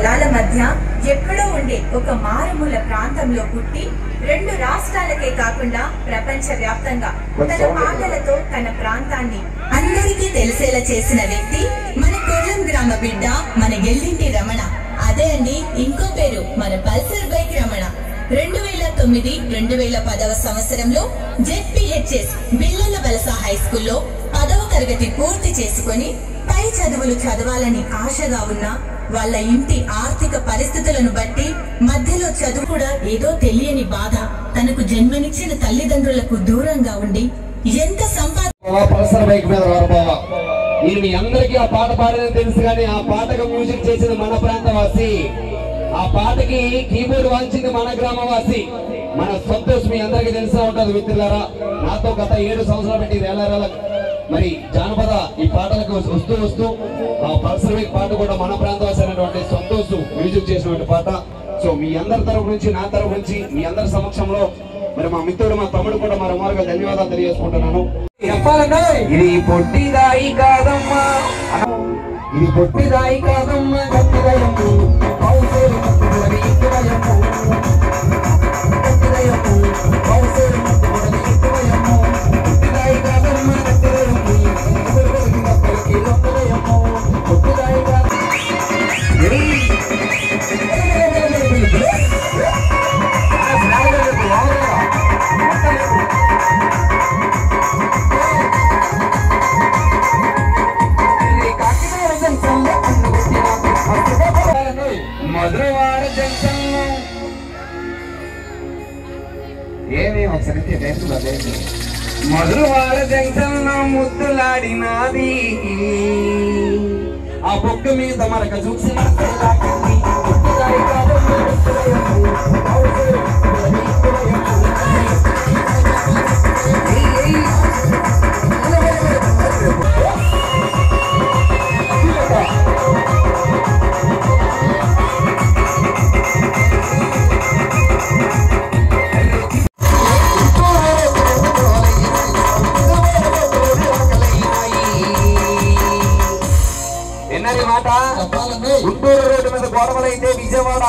పొలాల మధ్య ఎక్కడో ఉండే ఒక మారుమూల ప్రాంతంలో పుట్టి 2 రాష్ట్రాలకే కాకుండా ప్రపంచ వ్యాప్తంగా తన పాటలతో తన ప్రాంతాన్ని అందరికీ తెలిసేలా చేసిన వ్యక్తి మన కొల్లం గ్రామ బిడ్డ, మన ఎల్లింటి రమణ. అదే అండి ఇంకో పేరు మన పల్సర్ బైక్ రమణ. 2009-2010 సంవత్సరంలో జెడ్పీహెచ్ఎస్ బిల్లల వలస హై స్కూల్లో 10వ తరగతి పూర్తి చేసుకుని పై చదువులు చదవాలని ఆశగా ఉన్న వాళ్ళ ఇంటి ఆర్థిక పరిస్థితులను బట్టి మధ్యలో చదువు కూడా ఏదో తెలియని బాధ, తనకు జన్మనిచ్చిన తల్లిదండ్రులకు దూరంగా ఉండి ఎంత నేను మీ అందరికీ ఆ పాట పాడేదని తెలుసు కానీ ఆ పాటకు మ్యూజిక్ చేసింది మన ప్రాంతవాసి, ఆ పాటకి కీబోర్డ్ వాయించింది మన గ్రామవాసి, మన సంతోష్. మీ అందరికీ తెలిసే ఉంటది మిత్రులారా. నాతో గత 7 సంవత్సరాలు పెట్టి వేలారాల మరి జానపద ఈ పాటలకు వస్తూ ఆ పల్సర్ బైక్ పాట కూడా మన ప్రాంతవాసి అయినటువంటి సంతోష్ మ్యూజిక్ చేసినటువంటి పాట. సో మీ అందరి తరపు నుంచి, నా తరపు నుంచి, మీ అందరి సమక్షంలో మరి మా మిత్రుడు, మా తమ్ముడు కూడా మరోమారుగా ధన్యవాదాలు తెలియజేసుకుంటున్నాను. ఇది పొట్టిదాయి కాదమ్మా, ఇది పొట్టిదాయి కాదమ్మా, గట్టిదయము పౌసేరు ముట్టుబడి ఇటువయము, గట్టిదయము పౌసేరు ముట్టుబడి ఇటువయము, పొట్టిదాయి కాదమ్మా, గట్టిదయము ఇటువయము గప్పలకి లొక్కదయము, పొట్టిదాయి కాదు. మధురవాడ జంక్షన్ మధురవాడ జంక్షన్ లో ముద్దులాడినాది, ఆ బొక్క మీద మరక చూసి మాట గుంటూరు రోడ్డు మీద గోడవలైతే విజయవాడ